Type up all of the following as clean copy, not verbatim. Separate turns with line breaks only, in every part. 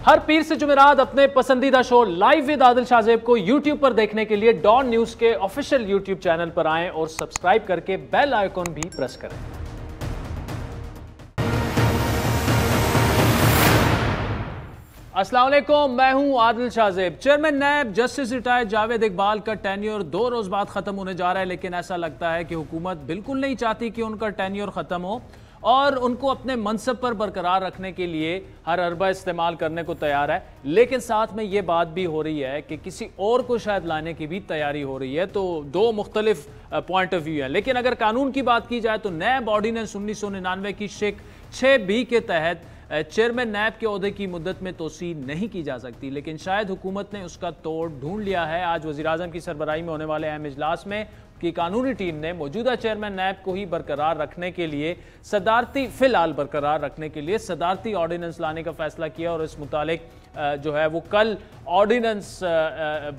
हर पीर से जुमेरात अपने पसंदीदा show live with Adil Shahzeb को यूट्यूब पर देखने के लिए डॉन न्यूज के ऑफिशियल यूट्यूब चैनल पर आएं और सब्सक्राइब करके बेल आइकॉन भी प्रेस करें। अस्सलाम वालेकुम, मैं हूं Adil Shahzeb. Chairman NAB justice retired Javed Iqbal का टेन्योर 2 रोज बाद खत्म होने जा रहा है, लेकिन ऐसा लगता है कि हुकूमत बिल्कुल नहीं चाहती कि उनका टेन्योर खत्म हो और उनको अपने मनसब पर बरकरार रखने के लिए हर अरबा इस्तेमाल करने को तैयार है। लेकिन साथ में ये बात भी हो रही है कि किसी और को शायद लाने की भी तैयारी हो रही है। तो दो मुख्तलिफ पॉइंट ऑफ व्यू है। लेकिन अगर कानून की बात की जाए तो नैब ऑर्डिनेंस 1999 की शिक 6B के तहत चेयरमैन नैब के ओहदे की मुद्दत में तोसी नहीं की जा सकती, लेकिन शायद हुकूमत ने उसका तोड़ ढूंढ लिया है। आज वज़ीर-ए-आज़म की सरबराही में होने वाले अहम इजलास में की कानूनी टीम ने मौजूदा चेयरमैन नैब को ही बरकरार रखने के लिए फिलहाल बरकरार रखने के लिए सदारती ऑर्डिनेंस लाने का फैसला किया और इस मुतालिक जो है वो कल ऑर्डिनेंस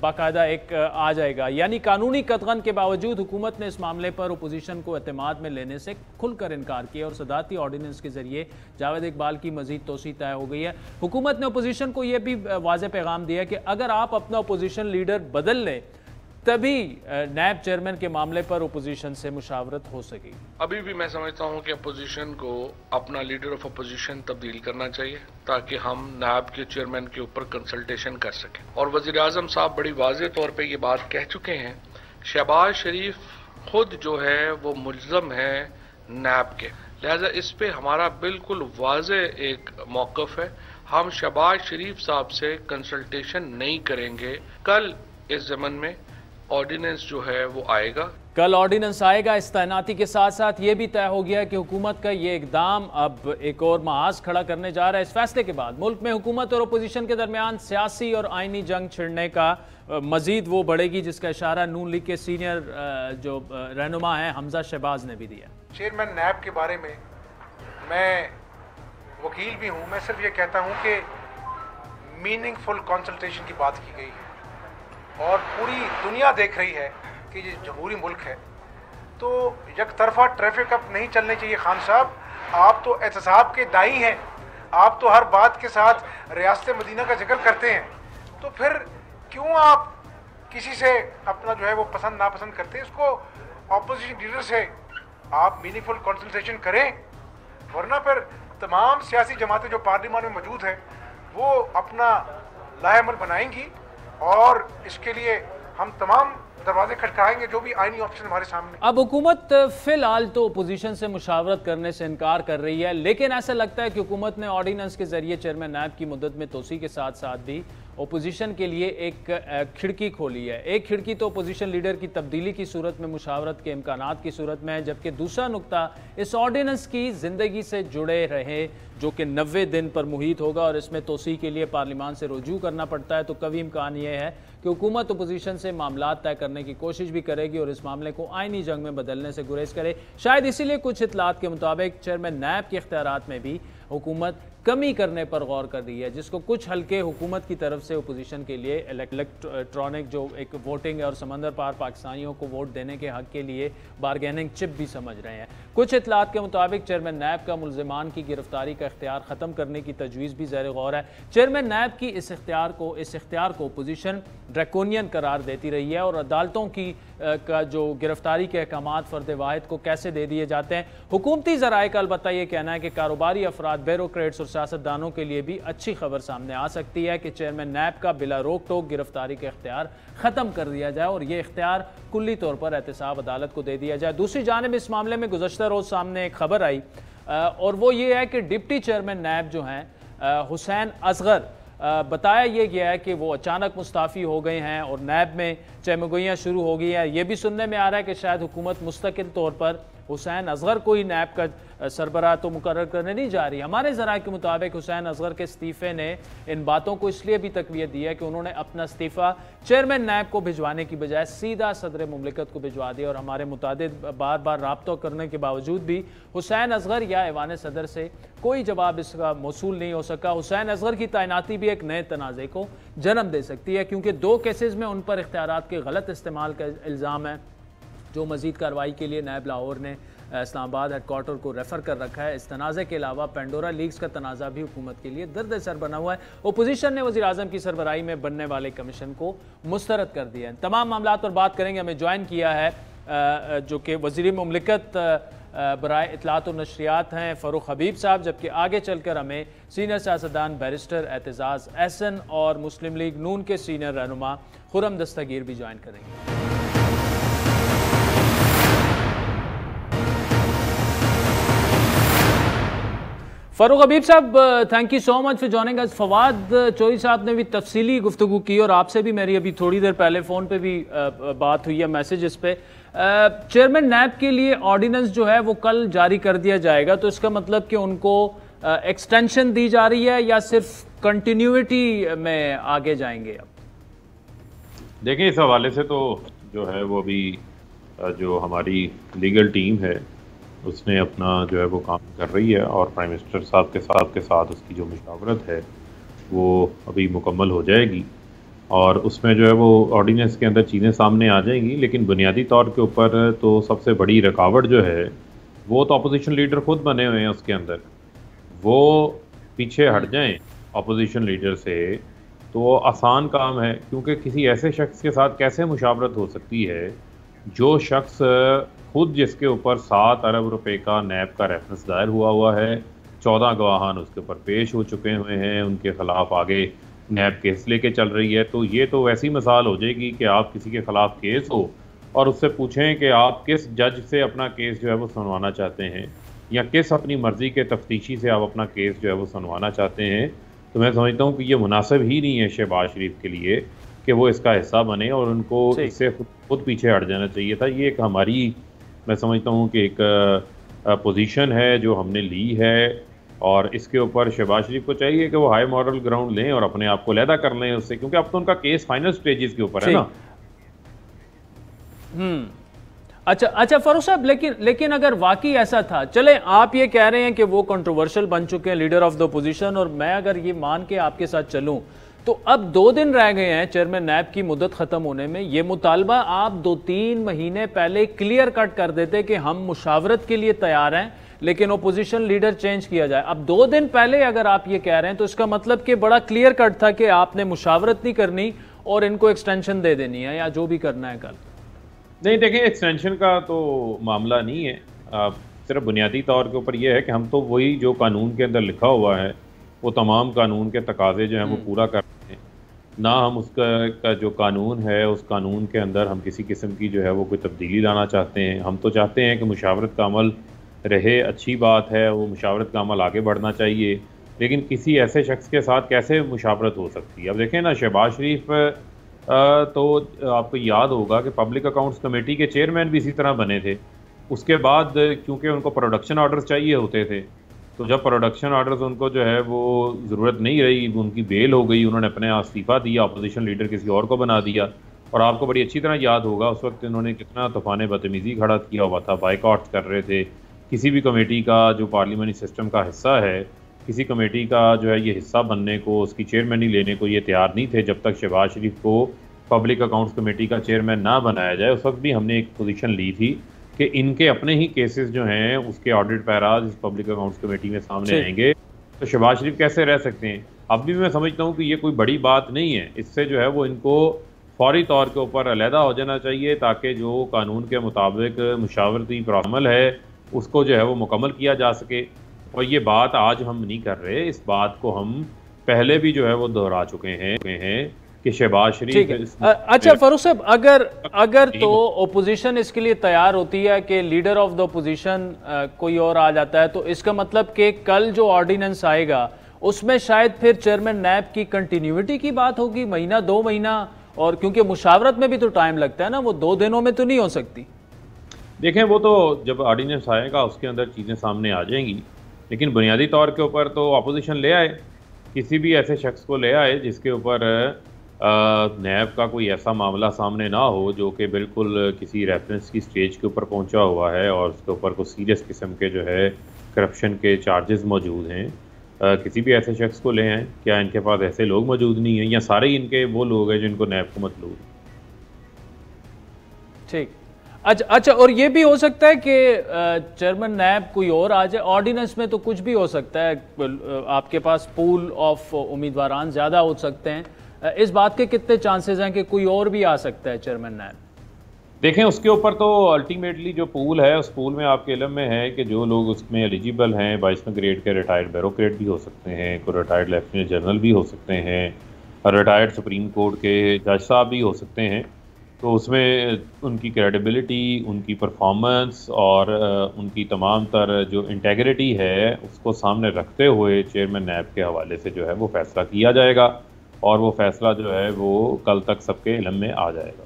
बाकायदा एक आ जाएगा। यानी कानूनी कतगन के बावजूद हुकूमत ने इस मामले पर अपोजिशन को एतमाद में लेने से खुलकर इनकार किया और सदारती ऑर्डिनेंस के जरिए जावेद इकबाल की मजीद तोसी तय हो गई है। हुकूमत ने अपोजिशन को यह भी वाज़ेह पैगाम दिया कि अगर आप अपना अपोजिशन लीडर बदल लें तभी नैब चेयरमैन के मामले पर अपोजिशन से मुशावरत हो सकेगी।
अभी भी मैं समझता हूं कि अपोजिशन को अपना लीडर ऑफ अपोजिशन तब्दील करना चाहिए ताकि हम नैब के चेयरमैन के ऊपर कंसल्टेशन कर सकें। और वज़ीर आज़म साहब बड़ी वाज़ेह तौर पे ये बात कह चुके हैं, शहबाज शरीफ खुद जो है वो मुल्ज़म है नैब के, लिहाजा इस पे हमारा बिल्कुल वाज़ेह एक मौक़िफ़ है। हम शहबाज शरीफ साहब से कंसल्टेशन नहीं करेंगे। कल इस ज़मन में ऑर्डिनेंस जो है वो आएगा,
कल ऑर्डिनेंस आएगा। इस तैनाती के साथ साथ ये भी तय हो गया कि हुकूमत का ये इकदाम अब एक और महाज खड़ा करने जा रहा है। इस फैसले के बाद मुल्क में हुकूमत और अपोजिशन के दरमियान सियासी और आइनी जंग छिड़ने का मजीद वो बढ़ेगी, जिसका इशारा नून लीग के सीनियर जो रहनुमा हैं हमजा शहबाज ने भी दिया।
चेयरमैन नैब के बारे में मैं वकील भी हूँ, मैं सिर्फ ये कहता हूँ कि मीनिंगफुल कंसल्टेशन की बात की गई है और पूरी दुनिया देख रही है कि ये जमहूरी मुल्क है, तो एक तरफा ट्रैफिक अब नहीं चलनी चाहिए। खान साहब, आप तो एहतसाब के दाई हैं, आप तो हर बात के साथ रियासत मदीना का जिक्र करते हैं, तो फिर क्यों आप किसी से अपना जो है वो पसंद नापसंद करते हैं? इसको ऑपोजिशन लीडर से आप मीनिंगफुल कंसल्टेशन करें, वरना फिर तमाम सियासी जमातें जो पार्लियामेंट में मौजूद हैं वो अपना लाहेअमल बनाएंगी और इसके लिए हम तमाम दरवाजे खटखटाएंगे जो भी आईनी ऑप्शन हमारे सामने।
अब हुकूमत फिलहाल तो अपोजिशन से मुशावरत करने से इनकार कर रही है, लेकिन ऐसा लगता है कि हुकूमत ने ऑर्डिनेंस के जरिए चेयरमैन नैब की मुद्दत में तोसी के साथ साथ भी अपोजिशन के लिए एक खिड़की खोली है। एक खिड़की तो अपोजिशन लीडर की तब्दीली की सूरत में मुशावरत के इम्कानात की सूरत में है, जबकि दूसरा नुकता इस ऑर्डिनेंस की ज़िंदगी से जुड़े रहे जो कि 90 दिन पर मुहित होगा और इसमें तोसी के लिए पार्लियामान से रुजू करना पड़ता है। तो कभी इम्कान यह है कि हुकूमत अपोजिशन से मामला तय करने की कोशिश भी करेगी और इस मामले को आइनी जंग में बदलने से गुरेज करे। शायद इसीलिए कुछ इतलात के मुताबिक चेयरमैन नैब के इख्तियारात में भी हुकूमत कमी करने पर गौर कर रही है, जिसको कुछ हल्के हुकूमत की तरफ से अपोजिशन के लिए इलेक्ट्रॉनिक जो एक वोटिंग है और समंदर पार पाकिस्तानियों को वोट देने के हक के लिए बारगेनिंग चिप भी समझ रहे हैं। कुछ इतलात के मुताबिक चेयरमैन नैब का मुल्ज़िमान की गिरफ्तारी का इख्तियार ख़त्म करने की तजवीज़ भी ज़ेर गौर है। चेयरमैन नैब की इस इख्तियार को अपोजिशन ड्रैकोनियन करार देती रही है और अदालतों की का जो गिरफ्तारी के अहकामात फ़र्द वाहिद को कैसे दे दिए जाते हैं। हुकूमती ज़राए का अलबत्ता ये कहना है कि कारोबारी अफराद, ब्यूरोक्रेट्स और सियासतदानों के लिए भी अच्छी खबर सामने आ सकती है कि चेयरमैन नैब का बिला रोक टोक गिरफ्तारी का इख्तियार ख़त्म कर दिया जाए और ये इख्तियार कुल्ली तौर पर एहतसाब अदालत को दे दिया जाए। दूसरी जानिब इस मामले में गुज़श्ता रोज़ सामने एक खबर आई और वो ये है कि डिप्टी चेयरमैन नैब जो हैं हुसैन असगर, बताया ये गया है कि वो अचानक मुस्ताफ़ी हो गए हैं और नैब में चहमगोइयाँ शुरू हो गई हैं। ये भी सुनने में आ रहा है कि शायद हुकूमत मुस्तकिल तौर पर हुसैन असगर को ही नैब का सरबराह तो मुकर्रर करने नहीं जा रही। हमारे ज़राए के मुताबिक हुसैन असगर के इस्तीफ़े ने इन बातों को इसलिए भी तक़वियत दी है कि उन्होंने अपना इस्तीफ़ा चेयरमैन नैब को भिजवाने की बजाय सीधा सदर मुमलिकत को भिजवा दिया और हमारे मुतादिद बार बार राब्ता करने के बावजूद भी हुसैन असगर या ऐवान सदर से कोई जवाब इसका मौसूल नहीं हो सका। हुसैन असगर की तैनाती भी एक नए तनाज़े को जन्म दे सकती है, क्योंकि 2 केसेस में उन पर इख्तियारात के गलत इस्तेमाल का इल्ज़ाम है जो मज़ीद कार्रवाई के लिए नैब लाहौर ने इस्लामाबाद हेडक्वार्टर को रेफर कर रखा है। इस तनाज़े के अलावा पेंडोरा लीक्स का तनाज़ा भी हुकूमत के लिए दर्द सर बना हुआ है। ओपोजिशन ने वज़ीर आज़म की सरबराही में बनने वाले कमीशन को मुस्तरद कर दिया है। तमाम मामला पर बात करेंगे। हमें ज्वाइन किया है जो कि वज़ीर मुमलिकत बराए इत्तलात और नशरियात हैं फ़ारूक हबीब साहब, जबकि आगे चलकर हमें सीनियर सियासतदान बैरिस्टर एतजाज़ एहसन और मुस्लिम लीग नून के सीनियर रहनुमा खुरम दस्तगीर भी ज्वाइन करेंगे। फ़ारूक हबीब साहब, thank you so much for joining us. Fawad Chaudhry साहब ने भी तफसीली गुफ्तगू की और आपसे भी मेरी अभी थोड़ी देर पहले फ़ोन पे भी बात हुई है, मैसेज इस पे। चेयरमैन नैब के लिए ऑर्डिनेंस जो है वो कल जारी कर दिया जाएगा, तो इसका मतलब कि उनको एक्सटेंशन दी जा रही है या सिर्फ कंटिन्यूटी में आगे जाएंगे? अब
देखिए, इस हवाले से तो जो है वो अभी जो हमारी लीगल टीम है उसने अपना जो है वो काम कर रही है और प्राइम मिनिस्टर साहब के साथ उसकी जो मुशावरत है वो अभी मुकम्मल हो जाएगी और उसमें जो है वो ऑर्डिनेंस के अंदर चीज़ें सामने आ जाएंगी। लेकिन बुनियादी तौर के ऊपर तो सबसे बड़ी रुकावट जो है वो तो अपोजिशन लीडर खुद बने हुए हैं, उसके अंदर वो पीछे हट जाएं अपोजिशन लीडर से तो आसान काम है, क्योंकि किसी ऐसे शख्स के साथ कैसे मुशावरत हो सकती है जो शख्स खुद जिसके ऊपर 7 अरब रुपए का नैब का रेफरेंस दायर हुआ है, 14 गवाहान उसके ऊपर पेश हो चुके हुए हैं, उनके ख़िलाफ़ आगे नैब केस लेके चल रही है। तो ये तो वैसी मिसाल हो जाएगी कि आप किसी के ख़िलाफ़ केस हो और उससे पूछें कि आप किस जज से अपना केस जो है वो सुनवाना चाहते हैं या किस अपनी मर्ज़ी के तफ्तीशी से आप अपना केस जो है वो सुनवाना चाहते हैं। तो मैं समझता हूँ कि ये मुनासिब ही नहीं है शहबाज शरीफ के लिए कि वो इसका हिस्सा बने और उनको इससे खुद पीछे हट जाना चाहिए था। ये एक हमारी, मैं समझता हूँ कि एक पोजीशन है जो हमने ली है और इसके ऊपर शहबाज शरीफ को चाहिए कि वो हाई मॉरल ग्राउंड लें और अपने आप को अलहदा कर लें उससे, क्योंकि अब तो उनका केस फाइनल स्टेजेस के ऊपर है ना।
अच्छा फ़ारूक साहब, लेकिन अगर वाकई ऐसा था, चले आप ये कह रहे हैं कि वो कंट्रोवर्शियल बन चुके हैं लीडर ऑफ द अपोजिशन, और मैं अगर ये मान के आपके साथ चलूं तो अब 2 दिन रह गए हैं चेयरमैन नैब की मुद्दत ख़त्म होने में। ये मुतालबा आप 2-3 महीने पहले क्लियर कट कर देते कि हम मुशावरत के लिए तैयार हैं लेकिन ओपोजिशन लीडर चेंज किया जाए। अब 2 दिन पहले अगर आप ये कह रहे हैं तो इसका मतलब कि बड़ा क्लियर कट था कि आपने मुशावरत नहीं करनी और इनको एक्सटेंशन दे देनी है या जो भी करना है कल।
नहीं, देखिए, एक्सटेंशन का तो मामला नहीं है, सिर्फ बुनियादी तौर के ऊपर यह है कि हम तो वही जो कानून के अंदर लिखा हुआ है वो तमाम कानून के तकाजे जो हैं वो पूरा करते हैं ना। हम उसका जो कानून है उस कानून के अंदर हम किसी किस्म की जो है वो कोई तब्दीली लाना चाहते हैं। हम तो चाहते हैं कि मुशावरत का अमल रहे, अच्छी बात है, वो मुशावरत का अमल आगे बढ़ना चाहिए, लेकिन किसी ऐसे शख्स के साथ कैसे मुशावरत हो सकती है। अब देखें ना, शहबाज शरीफ तो आपको याद होगा कि पब्लिक अकाउंट्स कमेटी के चेयरमैन भी इसी तरह बने थे। उसके बाद क्योंकि उनको प्रोडक्शन ऑर्डर्स चाहिए होते थे, तो जब प्रोडक्शन ऑर्डर्स उनको जो है वो ज़रूरत नहीं रही, उनकी बेल हो गई, उन्होंने अपने इस्तीफ़ा दिया, अपोजिशन लीडर किसी और को बना दिया। और आपको बड़ी अच्छी तरह याद होगा उस वक्त इन्होंने कितना तूफ़ान बदतमीज़ी खड़ा किया हुआ था, बाइकआउट्स कर रहे थे। किसी भी कमेटी का जो पार्लियामेंट्री सिस्टम का हिस्सा है, किसी कमेटी का जो है ये हिस्सा बनने को, उसकी चेयरमैनी लेने को ये तैयार नहीं थे जब तक शहबाज शरीफ को पब्लिक अकाउंट्स कमेटी का चेयरमैन ना बनाया जाए। उस वक्त भी हमने एक पोजीशन ली थी कि इनके अपने ही केसेस जो हैं उसके ऑडिट पैराज इस पब्लिक अकाउंट्स कमेटी में सामने आएंगे, तो शहबाज शरीफ कैसे रह सकते हैं। अब भी मैं समझता हूँ कि ये कोई बड़ी बात नहीं है, इससे जो है वो इनको फौरी तौर के ऊपर अलहदा हो जाना चाहिए ताकि जो कानून के मुताबिक मुशावरती अमल है उसको जो है वो मुकम्मल किया जा सके। और ये बात आज हम नहीं कर रहे, इस बात को हम पहले भी जो है वो दोहरा चुके हैं कि शहबाज शरीफ।
अच्छा फ़ारूक साहब, अगर तो ओपोजिशन इसके लिए तैयार होती है कि लीडर ऑफ द ओपोजिशन कोई और आ जाता है, तो इसका मतलब कि कल जो ऑर्डिनेंस आएगा उसमें शायद फिर चेयरमैन नैब की कंटिन्यूटी की बात होगी, महीना 2 महीना, और क्योंकि मुशावरत में भी तो टाइम लगता है ना, वो 2 दिनों में तो नहीं हो सकती।
देखें, वो तो जब ऑर्डिनेंस आएगा उसके अंदर चीज़ें सामने आ जाएंगी, लेकिन बुनियादी तौर के ऊपर तो अपोजिशन ले आए, किसी भी ऐसे शख्स को ले आए जिसके ऊपर नैब का कोई ऐसा मामला सामने ना हो जो कि बिल्कुल किसी रेफरेंस की स्टेज के ऊपर पहुंचा हुआ है और उसके ऊपर कुछ सीरियस किस्म के जो है करप्शन के चार्जेस मौजूद हैं। किसी भी ऐसे शख्स को ले आएँ। क्या इनके पास ऐसे लोग मौजूद नहीं हैं या सारे ही इनके वो लोग हैं जिनको नैब को मतलूब?
ठीक। अच्छा, और ये भी हो सकता है कि चेयरमैन नैब कोई और आ जाए। ऑर्डिनेंस में तो कुछ भी हो सकता है, आपके पास पूल ऑफ उम्मीदवारान ज़्यादा हो सकते हैं, इस बात के कितने चांसेस हैं कि कोई और भी आ सकता है चेयरमैन नैब?
देखें, उसके ऊपर तो अल्टीमेटली जो पूल है, उस पूल में आपके इल्म में है कि जो लोग उसमें एलिजिबल हैं 22वें ग्रेड के रिटायर्ड ब्यूरोक्रेट भी हो सकते हैं, कोई रिटायर्ड लेफ्टिनेंट जनरल भी हो सकते हैं, रिटायर्ड सुप्रीम कोर्ट के जज साहब भी हो सकते हैं। तो उसमें उनकी क्रेडिबिलिटी, उनकी परफॉर्मेंस और उनकी तमाम तर जो इंटेग्रिटी है उसको सामने रखते हुए चेयरमैन नैब के हवाले से जो है वो फैसला किया जाएगा, और वो फैसला जो है वो कल तक सबके इल्म में आ जाएगा।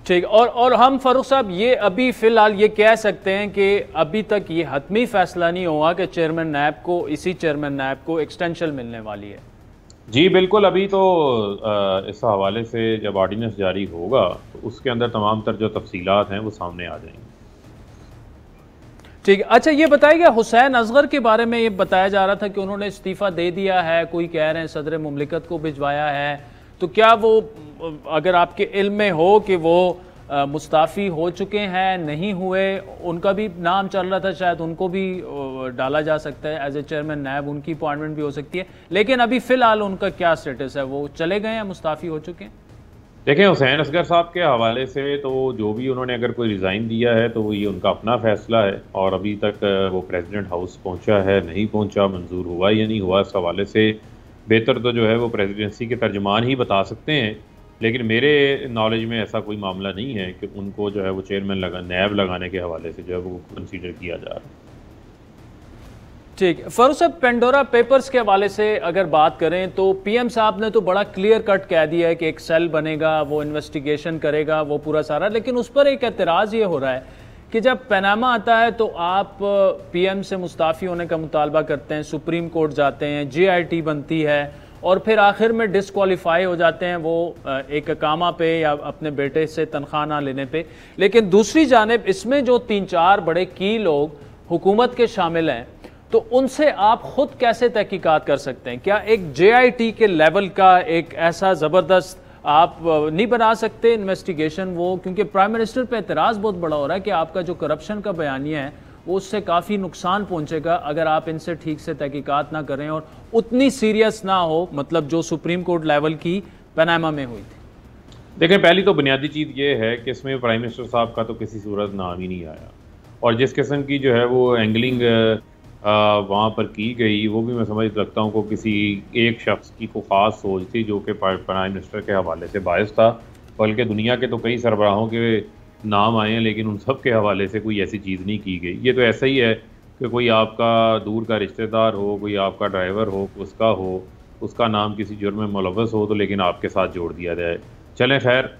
ठीक, और हम फारूक साहब ये अभी फ़िलहाल ये कह सकते हैं कि अभी तक ये हतमी फैसला नहीं हुआ कि चेयरमैन नैब को, इसी चेयरमैन नैब को एक्सटेंशन मिलने वाली है?
जी बिल्कुल, अभी तो इस हवाले से जब ऑर्डिनेंस जारी होगा तो उसके अंदर तमाम तर जो तफसीलात हैं वो सामने आ जाएंगी।
ठीक, अच्छा ये बताइएगा, हुसैन असगर के बारे में ये बताया जा रहा था कि उन्होंने इस्तीफ़ा दे दिया है, कोई कह रहे हैं सदर मुमलिकत को भिजवाया है, तो क्या वो, अगर आपके इल्म में हो कि वो मुस्ताफ़ी हो चुके हैं, नहीं हुए, उनका भी नाम चल रहा था, शायद उनको भी डाला जा सकता है एज ए चेयरमैन नैब, उनकी अपॉइंटमेंट भी हो सकती है, लेकिन अभी फ़िलहाल उनका क्या स्टेटस है? वो चले गए हैं, मुस्ताफ़ी हो चुके हैं?
देखें, हुसैन असगर साहब के हवाले से तो जो भी उन्होंने अगर कोई रिज़ाइन दिया है तो ये उनका अपना फ़ैसला है, और अभी तक वो प्रेसिडेंट हाउस पहुंचा है, नहीं पहुंचा, मंजूर हुआ या नहीं हुआ, इस हवाले से बेहतर तो जो है वो प्रेसिडेंसी के तर्जमान ही बता सकते हैं। लेकिन मेरे नॉलेज में ऐसा कोई मामला नहीं है कि उनको जो है वो चेयरमैन नैब लगाने के हवाले से जो है वो कंसीडर किया जा रहा है।
ठीक, फारूक साहब, पेंडोरा पेपर्स के हवाले से अगर बात करें तो पीएम साहब ने तो बड़ा क्लियर कट कह दिया है कि एक सेल बनेगा, वो इन्वेस्टिगेशन करेगा, वो पूरा सारा, लेकिन उस पर एक एतराज़ ये हो रहा है कि जब पनामा आता है तो आप पीएम से मुस्ताफ़ी होने का मुतालबा करते हैं, सुप्रीम कोर्ट जाते हैं, JIT बनती है, और फिर आखिर में डिस्क्वालीफाई हो जाते हैं वो एक कामा पे या अपने बेटे से तनख्वाह ना लेने पे। लेकिन दूसरी जानिब इसमें जो 3-4 बड़े की लोग हुकूमत के शामिल हैं, तो उनसे आप खुद कैसे तहकीकात कर सकते हैं? क्या एक JIT के लेवल का एक ऐसा ज़बरदस्त आप नहीं बना सकते इन्वेस्टिगेशन वो? क्योंकि प्राइम मिनिस्टर पे एतराज़ बहुत बड़ा हो रहा है कि आपका जो करप्शन का बयानिया है वो उससे काफ़ी नुकसान पहुंचेगा अगर आप इनसे ठीक से तहकीकात ना करें और उतनी सीरियस ना हो, मतलब जो सुप्रीम कोर्ट लेवल की पनामा में हुई थी।
देखें, पहली तो बुनियादी चीज़ ये है कि इसमें प्राइम मिनिस्टर साहब का तो किसी सूरत नाम ही नहीं आया, और जिस किस्म की जो है वो एंगलिंग वहाँ पर की गई, वो भी मैं समझ सकता हूँ को किसी एक शख्स की को ख़ास सोच थी जो कि प्राइम मिनिस्टर के हवाले से बायस था। बल्कि दुनिया के तो कई सरबराहों के नाम आए हैं, लेकिन उन सब के हवाले से कोई ऐसी चीज़ नहीं की गई। ये तो ऐसा ही है कि कोई आपका दूर का रिश्तेदार हो, कोई आपका ड्राइवर हो, उसका हो, उसका नाम किसी जुर्म में मुलव्वस हो, तो लेकिन आपके साथ जोड़ दिया जाए। चलें, खैर,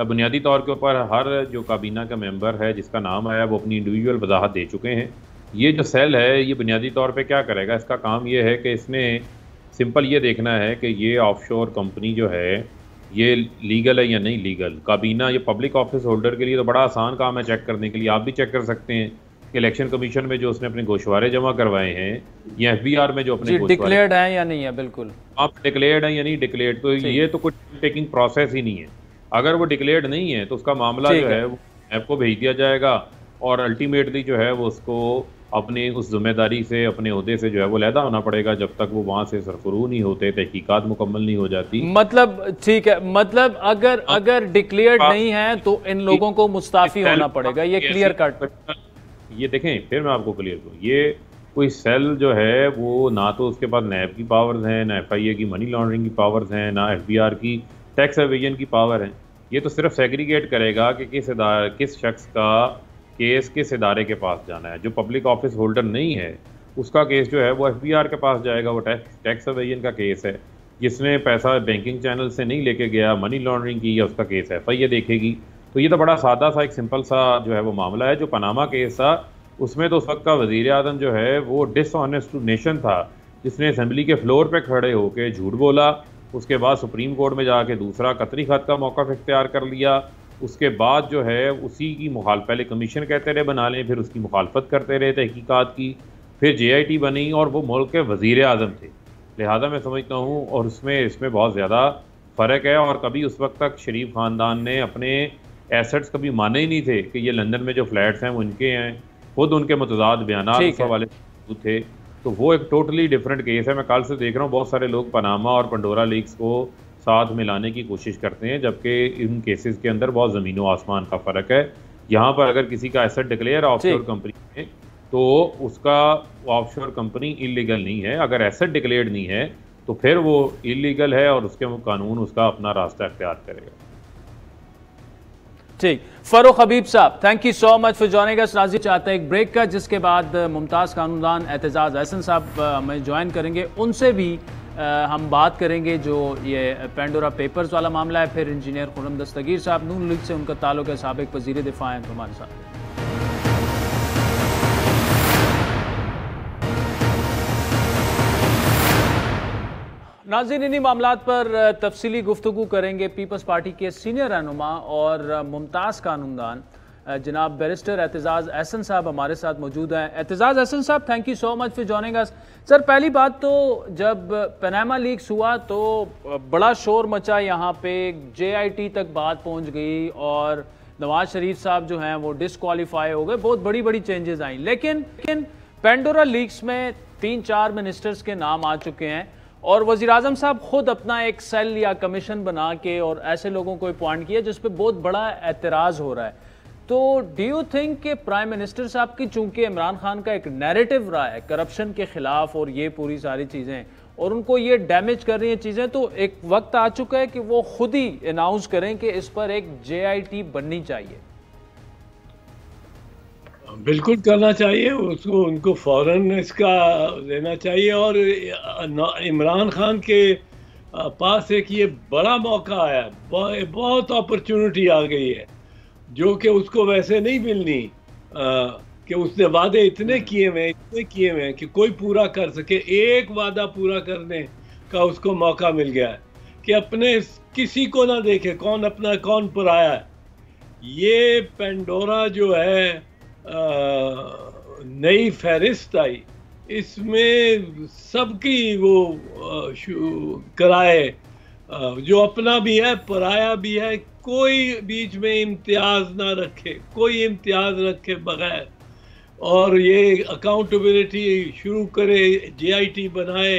बुनियादी तौर के ऊपर हर जो काबीना का मेंबर है जिसका नाम आया वो अपनी इंडिविजुअल वजाहत दे चुके हैं। ये जो सेल है ये बुनियादी तौर पे क्या करेगा, इसका काम ये है कि इसने सिंपल ये देखना है कि ये ऑफशोर कंपनी जो है ये लीगल है या नहीं लीगल। काबीना, ये पब्लिक ऑफिस होल्डर के लिए तो बड़ा आसान काम है चेक करने के लिए। आप भी चेक कर सकते हैं कि इलेक्शन कमीशन में जो उसने अपने गोशवारे जमा करवाए हैं या FBR में जो अपने
डिक्लेयर्ड है या नहीं है, बिल्कुल
आप डिक्लेयर्ड है या नहीं डिक्लेयर्ड, तो ये तो कुछ टेकिंग प्रोसेस ही नहीं है। अगर वो डिक्लेयर्ड नहीं है तो उसका मामला जो है वो ऐप को भेज दिया जाएगा, और अल्टीमेटली जो है वो उसको अपनी उस जिम्मेदारी से, अपने ओहदे से जो है वो लहदा होना पड़ेगा जब तक वो वहाँ से सरफरू नहीं होते, तहकीकात मुकम्मल नहीं हो जाती।
मतलब ठीक है, मतलब अगर डिक्लेयर्ड नहीं है तो इन लोगों को मुस्ताफी होना पड़ेगा, ये क्लियर कट।
ये देखें, फिर मैं आपको क्लियर करूँ, ये कोई सेल जो है वो ना तो उसके पास नैब की पावर्स हैं, ना FIA की मनी लॉन्ड्रिंग की पावर्स हैं, ना FBR की टैक्स एवेजन की पावर है। ये तो सिर्फ सेग्रीगेट करेगा कि किस शख्स का केस किस इदारे के पास जाना है। जो पब्लिक ऑफिस होल्डर नहीं है उसका केस जो है वो FBR के पास जाएगा। वो टैक्स एवेजन का केस है, जिसने पैसा बैंकिंग चैनल से नहीं लेके गया, मनी लॉन्ड्रिंग की, या उसका केस FIA देखेगी। तो ये तो बड़ा सादा सा एक सिंपल सा जो है वो मामला है। जो पनामा केस था उसमें तो उस वक्त का वज़ीर आज़म जो है वो डिसऑनेस्ट टू नेशन था, जिसने असेंबली के फ्लोर पे खड़े होकर झूठ बोला। उसके बाद सुप्रीम कोर्ट में जाके दूसरा कतरी खत का मौक़िफ़ इख्तियार कर लिया। उसके बाद जो है उसी की पहले कमीशन कहते रहे बना लें, फिर उसकी मुखालफत करते रहे तहकीकात की, फिर JIT बनी और वो मुल्क के वज़ीर आज़म थे। लिहाजा मैं समझता हूँ, और इसमें बहुत ज़्यादा फ़र्क है। और कभी उस वक्त तक शरीफ ख़ानदान ने अपने एसेट्स कभी माने ही नहीं थे कि ये लंदन में जो फ्लैट्स हैं वो उनके हैं, खुद उनके मुतजाद बयानात उस वाले थे। तो वो एक टोटली डिफरेंट केस है। मैं कल से देख रहा हूँ बहुत सारे लोग पनामा और पंडोरा लीक्स को साथ मिलाने की कोशिश करते हैं, जबकि इन केसेस के अंदर बहुत ज़मीन व आसमान का फ़र्क है। यहाँ पर अगर किसी का एसेट डिक्लेयर ऑफशोर कंपनी में, तो उसका ऑफशोर कंपनी इलीगल नहीं है। अगर एसेट डिक्लेयर्ड नहीं है तो फिर वो इलीगल है और उसके कानून उसका अपना रास्ता अख्तियार करेगा।
ठीक, फरूख हबीब साहब, thank you so much for joining अस। नाज़रीन, चाहते हैं एक ब्रेक का, जिसके बाद मुमताज़ कानूनदान एतजाज़ अहसन साहब हमें ज्वाइन करेंगे। उनसे भी हम बात करेंगे जो ये पेंडोरा पेपर्स वाला मामला है। फिर इंजीनियर खुर्रम दस्तगीर साहब, नून लीग से उनका ताल्लुक है, साबिक वज़ीर दिफ़ा हैं हमारे साथ। नाज़रीन, इन्हीं मामलात पर तफसीली गुफ्तगू करेंगे पीपल्स पार्टी के सीनियर रहनुमा और मुमताज़ कानूनदान जनाब बैरिस्टर एतजाज़ अहसन साहब हमारे साथ मौजूद हैं। एतजाज़ अहसन साहब, thank you so much for joining us. Sir, पहली बात तो जब पनामा लीक्स हुआ तो बड़ा शोर मचा, यहाँ पे JIT तक बात पहुँच गई और नवाज शरीफ साहब जो हैं वो डिसक्वालीफाई हो गए, बहुत बड़ी बड़ी चेंजेस आई। लेकिन पेंडोरा लीक्स में 3-4 मिनिस्टर्स के नाम आ चुके हैं और वज़ीर आज़म साहब खुद अपना एक सेल या कमीशन बना के और ऐसे लोगों को अपॉइंट किया जिस पे बहुत बड़ा एतराज़ हो रहा है। तो डू यू थिंक कि प्राइम मिनिस्टर साहब की, चूंकि इमरान खान का एक नैरेटिव रहा है करप्शन के खिलाफ और ये पूरी सारी चीज़ें, और उनको ये डैमेज कर रही हैं चीज़ें, तो एक वक्त आ चुका है कि वो खुद ही अनाउंस करें कि इस पर एक JIT बननी चाहिए?
बिल्कुल करना चाहिए उसको, उनको फौरन इसका लेना चाहिए। और इमरान खान के पास एक ये बड़ा मौका आया, बहुत अपॉर्चुनिटी आ गई है जो कि उसको वैसे नहीं मिलनी, कि उसने वादे इतने किए हुए हैं कि कोई पूरा कर सके। एक वादा पूरा करने का उसको मौका मिल गया है कि अपने किसी को ना देखे कौन अपना कौन पराया है। ये पेंडोरा जो है नई फहरिस्त आई, इसमें सबकी वो कराए, जो अपना भी है पराया भी है, कोई बीच में इम्तियाज ना रखे, कोई इम्तियाज रखे बगैर, और ये अकाउंटेबिलिटी शुरू करे, JIT बनाए।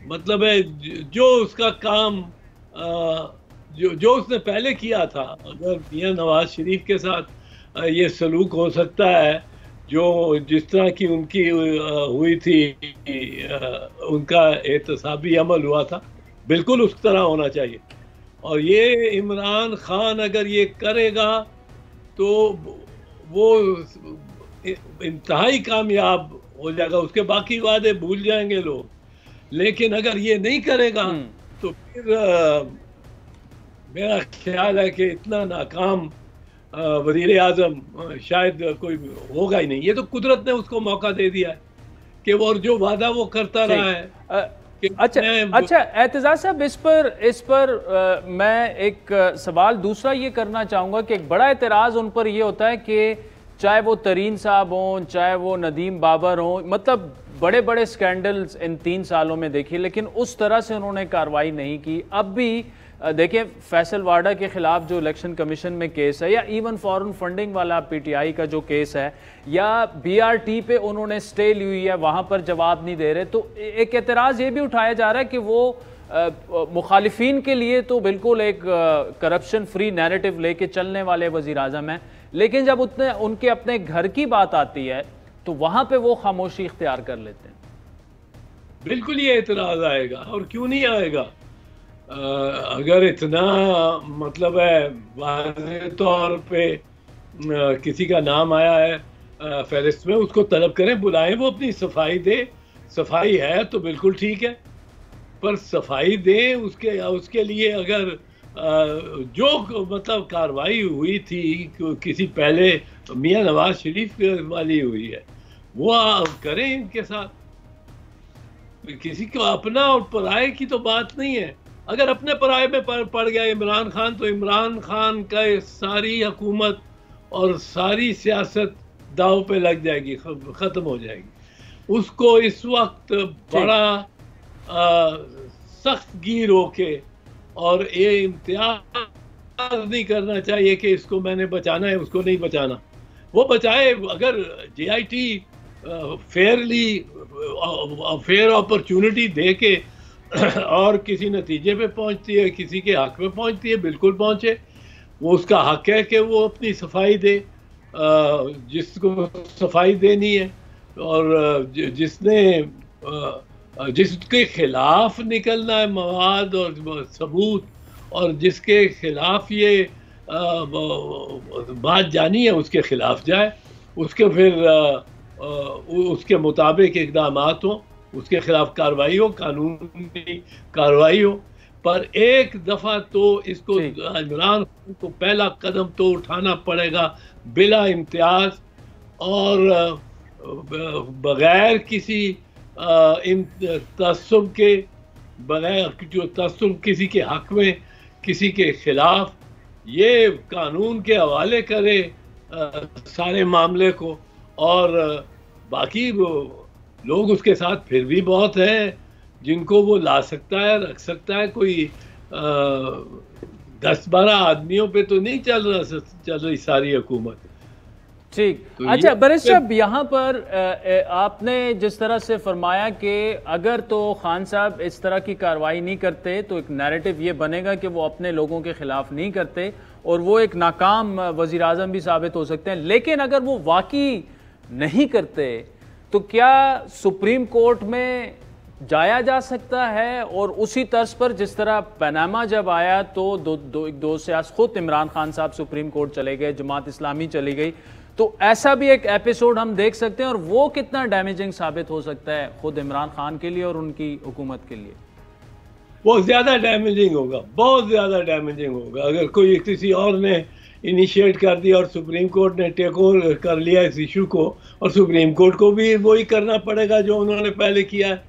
मतलब है जो उसका काम जो उसने पहले किया था, अगर मियां नवाज शरीफ के साथ ये सलूक हो सकता है जो जिस तरह की उनकी हुई थी, उनका एहतसाबी अमल हुआ था, बिल्कुल उस तरह होना चाहिए। और ये इमरान खान अगर ये करेगा तो वो इंतहाई कामयाब हो जाएगा, उसके बाकी वादे भूल जाएंगे लोग। लेकिन अगर ये नहीं करेगा तो फिर मेरा ख्याल है कि इतना नाकाम वज़ीर आज़म शायद कोई होगा ही नहीं। ये तो कुदरत ने उसको मौका दे दिया है कि वो जो वादा वो करता रहा है।
अच्छा एतजाज़ साहब, इस पर मैं एक सवाल दूसरा ये करना चाहूँगा कि एक बड़ा एतराज़ उन पर ये होता है कि चाहे वो तरीन साहब हों, चाहे वो नदीम बाबर हों, मतलब बड़े बड़े स्कैंडल्स इन 3 सालों में देखिए, लेकिन उस तरह से उन्होंने कार्रवाई नहीं की। अब भी देखिए फैसल वाडा के खिलाफ जो इलेक्शन कमीशन में केस है, या इवन फॉरेन फंडिंग वाला PTI का जो केस है, या BRT पे उन्होंने स्टे ली हुई है, वहाँ पर जवाब नहीं दे रहे। तो एक एतराज़ ये भी उठाया जा रहा है कि वो मुखालिफिन के लिए तो बिल्कुल एक करप्शन फ्री नैरेटिव लेके चलने वाले वज़ीर आज़म हैं, लेकिन जब उनके अपने घर की बात आती है तो वहाँ पे वो खामोशी इख्तियार कर लेते हैं।
बिल्कुल ये एतराज़ आएगा, और क्यों नहीं आएगा। अगर इतना मतलब है वाज़ेह तौर पे किसी का नाम आया है फहरिस्त में, उसको तलब करें, बुलाएं, वो अपनी सफाई दे। सफाई है तो बिल्कुल ठीक है, पर सफाई दे उसके लिए अगर जो मतलब कार्रवाई हुई थी किसी पहले मियां नवाज शरीफ वाली हुई है, वो करें इनके साथ। किसी को अपना और पराये की तो बात नहीं है। अगर अपने पराये में पड़ गया इमरान खान, तो इमरान खान का सारी हुकूमत और सारी सियासत दाव पे लग जाएगी, ख़त्म हो जाएगी। उसको इस वक्त बड़ा सख्त गिर होके और ये इम्तियाज एतराज नहीं करना चाहिए कि इसको मैंने बचाना है, उसको नहीं बचाना। वो बचाए। अगर JIT फेयर अपॉर्चुनिटी दे के और किसी नतीजे पे पहुंचती है, किसी के हक में पहुंचती है, बिल्कुल पहुंचे। वो उसका हक है कि वो अपनी सफाई दे, जिसको सफाई देनी है। और जिसके खिलाफ निकलना है मवाद और सबूत, और जिसके खिलाफ ये बात जानी है, उसके खिलाफ जाए, उसके फिर उसके मुताबिक इक़दाम हो, उसके खिलाफ कार्रवाई हो, कानूनी कार्रवाई हो। पर एक दफ़ा तो इसको इमरान को पहला कदम तो उठाना पड़ेगा बिला इम्तियाज, और बगैर किसी तअस्सुब के, बगैर जो तअस्सुब किसी के हक में, किसी के खिलाफ, ये कानून के हवाले करे सारे मामले को। और बाकी वो लोग उसके साथ फिर भी बहुत हैं जिनको वो ला सकता है, रख सकता है। कोई 10-12 आदमियों पे तो नहीं चल रही सारी हुकूमत।
ठीक।
तो
अच्छा बैरिस्टर साहब, यहाँ पर आपने जिस तरह से फरमाया कि अगर तो खान साहब इस तरह की कार्रवाई नहीं करते तो एक नैरेटिव ये बनेगा कि वो अपने लोगों के खिलाफ नहीं करते और वो एक नाकाम वज़ीर आज़म भी साबित हो सकते हैं। लेकिन अगर वो वाकई नहीं करते तो क्या सुप्रीम कोर्ट में जाया जा सकता है? और उसी तर्ज पर जिस तरह पनामा जब आया तो दो सियासत, खुद इमरान खान साहब सुप्रीम कोर्ट चले गए, जमात इस्लामी चली गई, तो ऐसा भी एक एपिसोड हम देख सकते हैं। और वो कितना डैमेजिंग साबित हो सकता है खुद इमरान खान के लिए और उनकी हुकूमत के लिए?
बहुत ज़्यादा डैमेजिंग होगा, बहुत ज़्यादा डैमेजिंग होगा। अगर कोई किसी और ने इनिशिएट कर दिया और सुप्रीम कोर्ट ने टेक ओवर कर लिया इस इशू को, और सुप्रीम कोर्ट को भी वही करना पड़ेगा जो उन्होंने पहले किया है।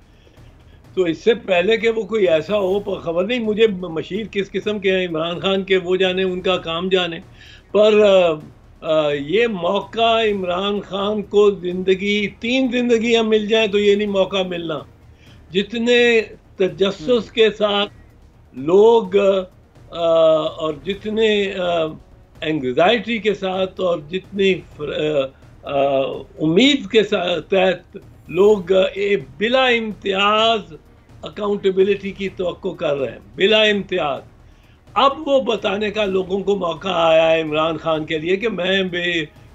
तो इससे पहले कि वो कोई ऐसा हो, खबर नहीं मुझे मशीर किस किस्म के हैं इमरान खान के, वो जाने, उनका काम जाने। पर ये मौका इमरान खान को तीन जिंदगियां मिल जाए तो ये नहीं मौका मिलना। जितने तजस्सुस के साथ लोग और जितने एंग्जाइटी के साथ और जितनी उम्मीद के तहत लोग बिला इम्तियाज अकाउंटेबिलिटी की तवक्को कर रहे हैं, बिला इम्तियाज। अब वो बताने का लोगों को मौका आया है इमरान खान के लिए कि मैं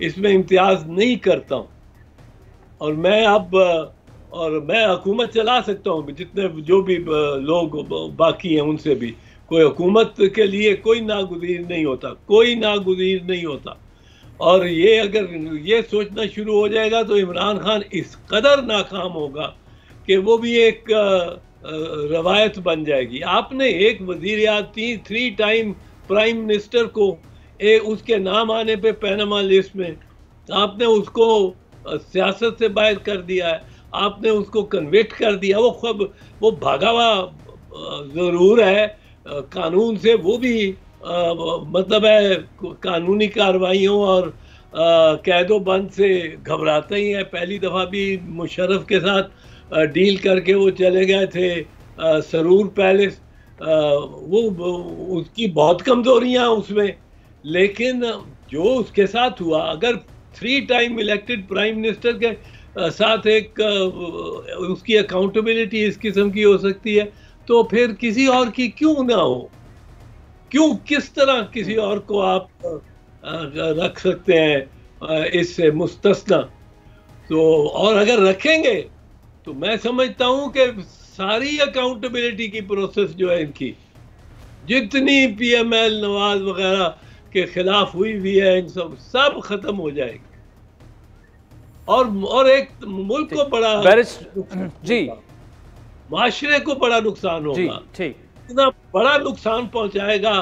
इसमें इम्तियाज नहीं करता हूँ, और मैं हुकूमत चला सकता हूँ। जितने जो भी लोग बाकी हैं उनसे भी कोई हुकूमत के लिए कोई नागुज़ीर नहीं होता, कोई नागुज़ीर नहीं होता। और ये अगर ये सोचना शुरू हो जाएगा तो इमरान खान इस कदर नाकाम होगा कि वो भी एक रवायत बन जाएगी। आपने एक वज़ीर आज़म 3 टाइम प्राइम मिनिस्टर को उसके नाम आने पे पनामा लिस्ट में आपने उसको सियासत से बाहर कर दिया है, आपने उसको कन्विक्ट कर दिया। वो भागा हुआ ज़रूर है कानून से, वो भी मतलब है कानूनी कार्रवाइयों और कैदो बंद से घबराता ही है। पहली दफ़ा भी मुशर्रफ के साथ डील करके वो चले गए थे सरूर पैलेस। वो उसकी बहुत कमज़ोरियाँ उसमें, लेकिन जो उसके साथ हुआ, अगर 3 टाइम इलेक्टेड प्राइम मिनिस्टर के साथ एक उसकी अकाउंटेबिलिटी इस किस्म की हो सकती है, तो फिर किसी और की क्यों ना हो? क्यों, किस तरह किसी और को आप रख सकते हैं इससे मुस्तस्ना? तो और अगर रखेंगे तो मैं समझता हूं कि सारी अकाउंटेबिलिटी की प्रोसेस जो है इनकी, जितनी PML नवाज वगैरह के खिलाफ हुई है, इन सब खत्म हो जाएगी। और एक मुल्क को बड़ा
जी
माशरे को बड़ा नुकसान होगा।
ठीक,
इतना बड़ा नुकसान पहुंचाएगा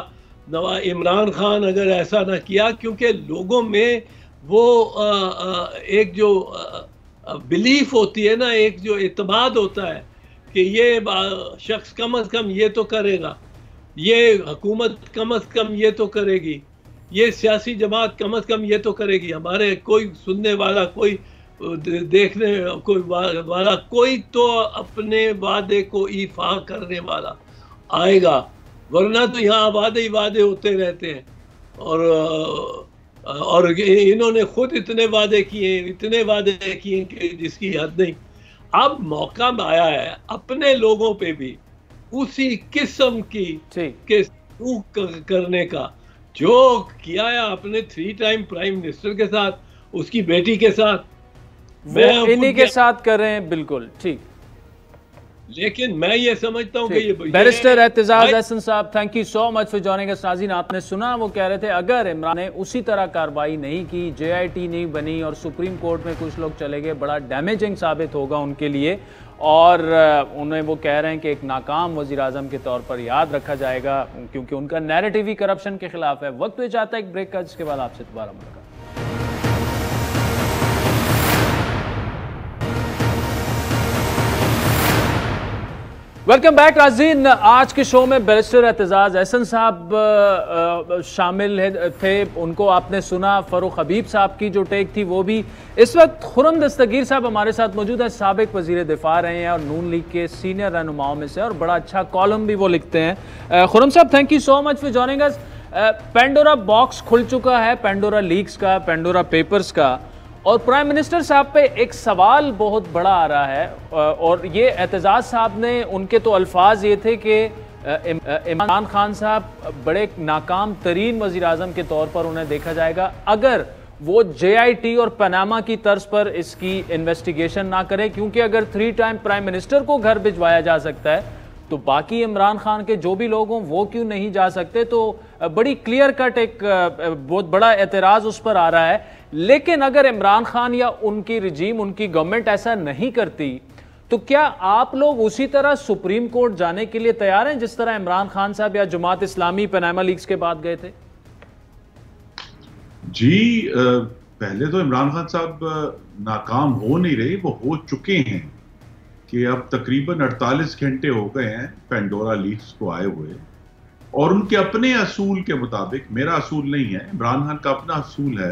इमरान खान अगर ऐसा ना किया, क्योंकि लोगों में वो एक जो बिलीफ होती है ना, एक जो इत्मीनान होता है कि ये शख्स कम अज़ कम ये तो करेगा, ये हुकूमत कम अज़ कम ये तो करेगी, ये सियासी जमात कम अज़ कम ये तो करेगी, हमारे कोई सुनने वाला, कोई देखने कोई तो अपने वादे को ईफा करने वाला आएगा। वरना तो यहाँ वादे ही वादे होते रहते हैं। और इन्होंने खुद इतने वादे किए कि जिसकी हद नहीं। अब मौका आया है अपने लोगों पे भी उसी किस्म की के सलूक करने का जो किया है आपने 3 टाइम प्राइम मिनिस्टर के साथ, उसकी बेटी के साथ,
वो इन्हीं के साथ कर रहे हैं। बिल्कुल ठीक।
लेकिन मैं ये समझता हूं कि ये
बैरिस्टर एतजाज अहसन साहब, thank you so much for joining अस। नाज़रीन, आपने सुना, वो कह रहे थे अगर इमरान ने उसी तरह कार्रवाई नहीं की, JIT नहीं बनी और सुप्रीम कोर्ट में कुछ लोग चले गए, बड़ा डैमेजिंग साबित होगा उनके लिए। और उन्हें वो कह रहे हैं कि एक नाकाम वज़ीर आज़म के तौर पर याद रखा जाएगा, क्योंकि उनका नैरेटिव ही करप्शन के खिलाफ है। वक्त हुए चाहता है एक ब्रेक का, जिसके बाद आपसे दोबारा मुलाकात। वेलकम बैक नाज़रीन। आज के शो में बैरिस्टर एतजाज अहसन साहब शामिल थे, उनको आपने सुना। फ़ारूक हबीब साहब की जो टेक थी वो भी। इस वक्त खुर्रम दस्तगीर साहब हमारे साथ मौजूद है, साबिक वज़ीर दिफा रहे हैं और नून लीग के सीनियर रहनुमाओं में से, और बड़ा अच्छा कॉलम भी वो लिखते हैं। खुर्रम साहब, thank you so much for joining us. Pandora box खुल चुका है, पेंडोरा लीक्स का, पेंडोरा पेपर्स का, और प्राइम मिनिस्टर साहब पे एक सवाल बहुत बड़ा आ रहा है। और ये एतजाज साहब ने, उनके तो अल्फाज ये थे कि इमरान खान साहब बड़े नाकाम तरीन वज़ीर आज़म के तौर पर उन्हें देखा जाएगा अगर वो JIT और पनामा की तर्ज पर इसकी इन्वेस्टिगेशन ना करे, क्योंकि अगर 3 टाइम प्राइम मिनिस्टर को घर भिजवाया जा सकता है तो बाकी इमरान खान के जो भी लोग हों वो क्यों नहीं जा सकते। तो बड़ी क्लियर कट एक बहुत बड़ा एतराज़ उस पर आ रहा है। लेकिन अगर इमरान खान या उनकी रिजीम, उनकी गवर्नमेंट ऐसा नहीं करती, तो क्या आप लोग उसी तरह सुप्रीम कोर्ट जाने के लिए तैयार हैं जिस तरह इमरान खान साहब या जमात इस्लामी पनामा लीक्स के बाद गए थे?
जी, पहले तो इमरान खान साहब नाकाम हो नहीं रहे, वो हो चुके हैं कि अब तकरीबन 48 घंटे हो गए हैं पेंडोरा लीक्स को आए हुए, और उनके अपने असूल के मुताबिक, मेरा असूल नहीं है, इमरान खान का अपना असूल है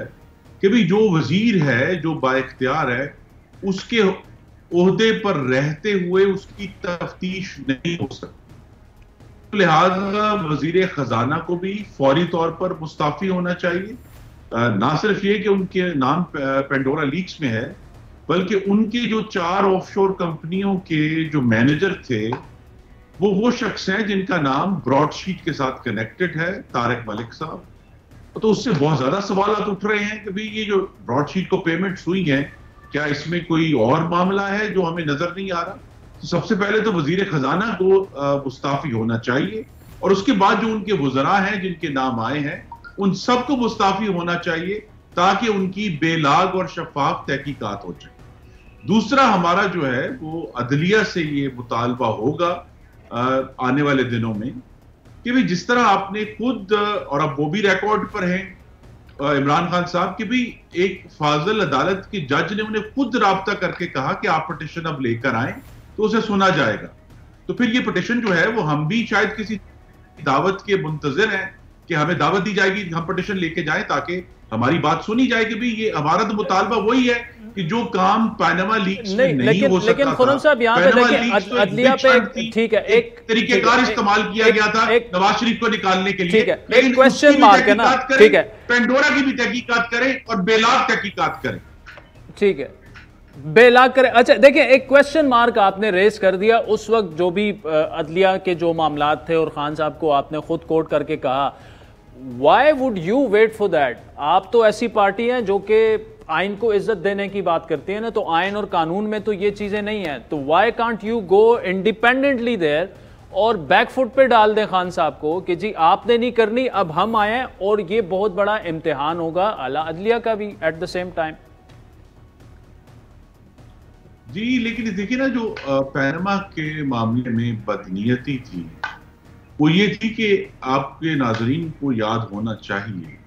कि भाई जो वजीर है, जो बाइख्तियार है, उसके ओहदे पर रहते हुए उसकी तफ्तीश नहीं हो सकती। लिहाजा वजीर खजाना को भी फौरी तौर पर मुस्ताफी होना चाहिए। ना सिर्फ ये कि उनके नाम पेंडोरा लीक्स में है, बल्कि उनके जो 4 ऑफशोर कंपनियों के जो मैनेजर थे वो शख्स हैं जिनका नाम ब्रॉडशीट के साथ कनेक्टेड है, तारिक मलिक साहब। तो उससे बहुत ज्यादा सवाल उठ रहे हैं कि भाई ये जो ब्रॉडशीट को पेमेंट्स हुई हैं, क्या इसमें कोई और मामला है जो हमें नजर नहीं आ रहा। तो सबसे पहले तो वजीर खजाना को मुस्ताफी होना चाहिए, और उसके बाद जो उनके वज़रा हैं जिनके नाम आए हैं उन सबको मुस्ताफी होना चाहिए, ताकि उनकी बेलाग और शफाफ तहकीकात हो जाए। दूसरा हमारा जो है वो अदलिया से ये मुतालबा होगा आने वाले दिनों में कि भाई जिस तरह आपने खुद, और अब वो भी रिकॉर्ड पर हैं इमरान खान साहब, कि भाई एक फाजिल अदालत के जज ने उन्हें खुद राब्ता करके कहा कि आप पिटीशन अब लेकर आए तो उसे सुना जाएगा। तो फिर ये पिटीशन जो है वो हम भी शायद किसी दावत के मुंतजिर हैं कि हमें दावत दी जाएगी, हम पिटीशन लेके जाएं ताकि हमारी बात सुनी जाए कि भाई ये हमारा तो मुतालबा वही है कि जो काम पनामा लीक्स में नहीं हो सकता,
लेकिन खुर्रम साहब यहाँ पे देखिए अदलिया पे ठीक है एक
तरीकेकार इस्तेमाल किया गया था नवाज शरीफ को निकालने के लिए।
ठीक है, एक क्वेश्चन मार्क है ना, ठीक है,
पेंडोरा की भी तहकीकात करें और बेलाग तहकीकात करें।
ठीक है, बेलाग करें। अच्छा देखिए, एक क्वेश्चन मार्क आपने रेस कर दिया उस वक्त जो भी अदलिया के जो मामलात थे, और खान साहब को आपने खुद कोट करके कहा, why would you wait for that? आप तो ऐसी पार्टी हैं जो कि आइन को इज्जत देने की बात करती है ना, तो आइन और कानून में तो ये चीजें नहीं है, तो why can't you go independently there और बैकफुट पे डाल दें खान साहब को कि जी आपने नहीं करनी, अब हम आए, और ये बहुत बड़ा इम्तिहान होगा आला अदलिया का भी एट द सेम टाइम।
जी, लेकिन देखिए ना, जो पनामा के मामले में बदनीयती थी वो ये थी कि आपके नाजरीन को याद होना चाहिए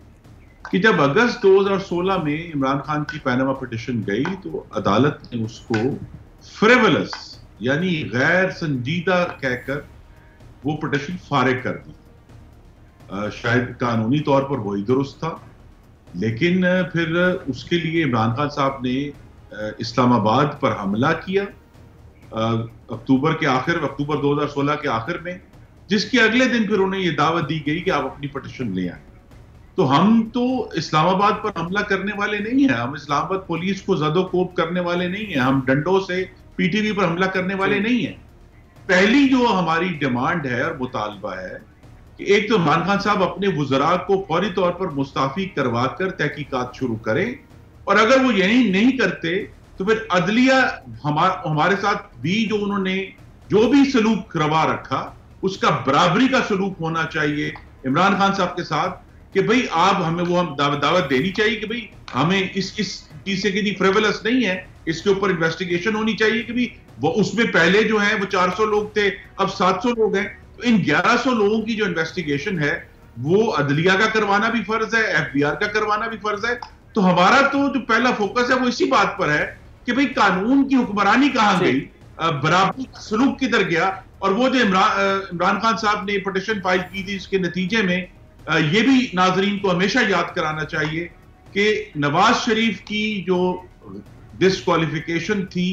कि जब अगस्त 2016 में इमरान खान की पनामा पिटीशन गई तो अदालत ने उसको फ्रिवलस यानी गैर संजीदा कहकर वो पिटीशन फारिग कर दी। शायद कानूनी तौर पर वही दुरुस्त था, लेकिन फिर उसके लिए इमरान खान साहब ने इस्लामाबाद पर हमला किया अक्टूबर 2016 के आखिर में, जिसके अगले दिन फिर उन्हें ये दावत दी गई कि आप अपनी पिटीशन ले आए। तो हम तो इस्लामाबाद पर हमला करने वाले नहीं है, हम इस्लामाबाद पुलिस को ज़दोकोब करने वाले नहीं है, हम डंडों से पीटीवी पर हमला करने वाले नहीं है। पहली जो हमारी डिमांड है और मुतालबा है कि एक तो इमरान खान साहब अपने वुज़रा को फौरी तौर पर मुस्ताफी करवाकर तहकीकात शुरू करें, और अगर वो यही नहीं करते तो फिर अदलिया हमारे साथ भी जो भी सलूक रवा रखा उसका बराबरी का सलूक होना चाहिए इमरान खान साहब के साथ, कि भाई आप हमें वो हम दावत देनी चाहिए कि भाई हमें इस चीज से किसी फ्रिवलस नहीं है, इसके ऊपर इन्वेस्टिगेशन होनी चाहिए कि भाई वो उसमें पहले जो है वो 400 लोग थे, अब 700 लोग हैं, तो इन 1100 लोगों की जो इन्वेस्टिगेशन है वो अदलिया का करवाना भी फर्ज है, एफबीआर का करवाना भी फर्ज है। तो हमारा तो जो पहला फोकस है वो इसी बात पर है कि भाई कानून की हुक्मरानी कहां गई, बराबरी का सलूक किधर गया। और वो जो इमरान खान साहब ने पिटीशन फाइल की थी, इसके नतीजे में ये भी नाजरीन को हमेशा याद कराना चाहिए कि नवाज शरीफ की जो डिस्क्वालिफिकेशन थी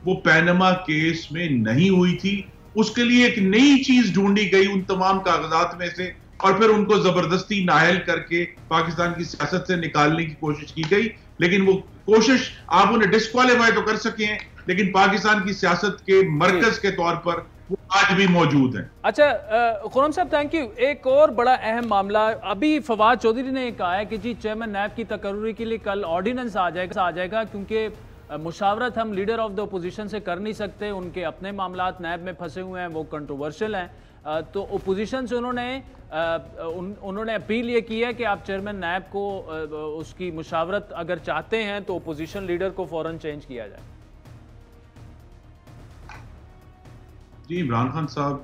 वो पैनामा केस में नहीं हुई थी, उसके लिए एक नई चीज ढूंढी गई उन तमाम कागजात में से, और फिर उनको जबरदस्ती नाअहल करके पाकिस्तान की सियासत से निकालने की कोशिश की गई। लेकिन वो कोशिश आप उन्हें डिस्क्वालीफाई तो कर सके हैं, लेकिन पाकिस्तान की सियासत के मरकज के तौर पर वो आज भी मौजूद है।
अच्छा खुर्रम साहब, थैंक यू। एक और बड़ा अहम मामला, अभी फवाद चौधरी ने कहा है कि जी चेयरमैन नैब की तकर्री के लिए कल ऑर्डिनेंस आ जाएगा क्योंकि मुशावरत हम लीडर ऑफ द अपोजिशन से कर नहीं सकते, उनके अपने मामलात नैब में फंसे हुए हैं, वो कंट्रोवर्शियल हैं। तो अपोजिशन से उन्होंने अपील ये की है कि आप चेयरमैन नैब को उसकी मुशावरत अगर चाहते हैं तो अपोजिशन लीडर को फौरन चेंज किया जाए।
जी, इमरान खान साहब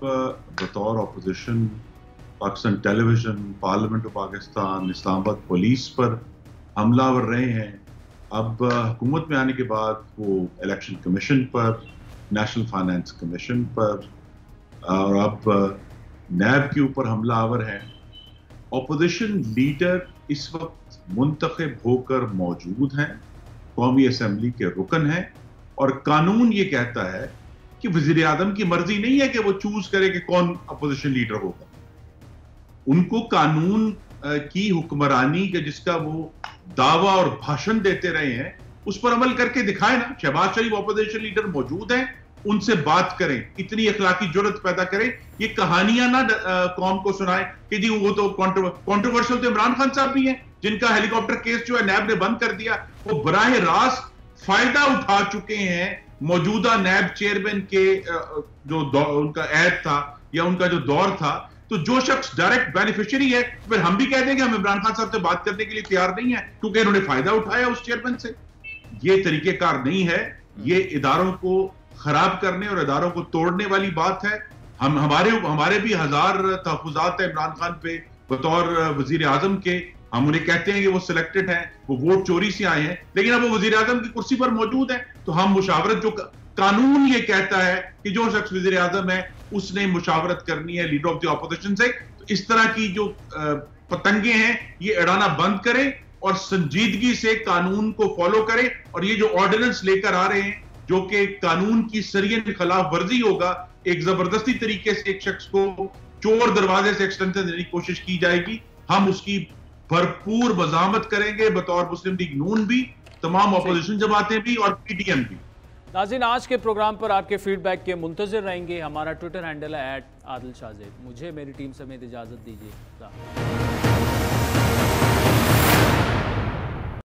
बतौर opposition Pakistan television, parliament of Pakistan, Islamabad police पर हमलावर रहे हैं। अब हुकूमत में आने के बाद वो इलेक्शन कमीशन पर, नेशनल फाइनेंस कमीशन पर, और अब नैब के ऊपर हमलावर हैं। अपोजिशन लीडर इस वक्त मुंतखब होकर मौजूद हैं, कौमी असम्बली के रुकन हैं, और कानून ये कहता है कि वजीर आजम की मर्जी नहीं है कि वो चूज करे कि कौन अपोजिशन लीडर होगा। उनको कानून की हुक्मरानी के जिसका वो दावा और भाषण देते रहे हैं उस पर अमल करके दिखाए ना। शहबाज शरीफ अपोजिशन लीडर मौजूद हैं, उनसे बात करें, इतनी अखलाकी जुर्रत पैदा करें, ये कहानियां ना कौम को सुनाए कि जी वो तो कॉन्ट्रोवर्शियल तो इमरान खान साहब भी हैं, जिनका हेलीकॉप्टर केस जो है नैब ने बंद कर दिया। वो बराह रास्त फायदा उठा चुके हैं मौजूदा नैब चेयरमैन के जो उनका ऐड था या उनका जो दौर था। तो जो शख्स डायरेक्ट बेनिफिशियरी है, फिर हम भी कह देंगे हम इमरान खान साहब से बात करने के लिए तैयार नहीं है क्योंकि इन्होंने फायदा उठाया उस चेयरमैन से। ये तरीकेकार नहीं है, ये इदारों को खराब करने और इदारों को तोड़ने वाली बात है। हमारे भी हजार तहफुजात है इमरान खान पे बतौर वजीर आजम के। हम उन्हें कहते हैं कि वो सिलेक्टेड हैं, वो वोट चोरी से आए हैं, लेकिन अब वो वजीर आजम की कुर्सी पर मौजूद है। तो हम मुशावरत, जो कानून ये कहता है कि जो शख्स वजीर आजम है उसने मुशावरत करनी है लीडर ऑफ द ऑपोजिशन से, तो इस तरह की जो पतंगे हैं ये अड़ाना बंद करें और संजीदगी से कानून को फॉलो करें। और ये जो ऑर्डिनेंस लेकर आ रहे हैं जो कि कानून की सरियत खिलाफ वर्जी होगा, एक जबरदस्ती तरीके से एक शख्स को चोर दरवाजे से एक्सटेंशन देने की कोशिश की जाएगी, हम उसकी भरपूर मज़ामत करेंगे बतौर मुस्लिम लीग नून भी, तमाम अपोजिशन जमातें भी और पीटीएम भी।
नाज़रीन, आज के प्रोग्राम पर आपके फीडबैक के मुंतज़िर रहेंगे। हमारा ट्विटर हैंडल है @आदिल शाहज़ेब। मुझे मेरी टीम समेत इजाज़त दीजिए।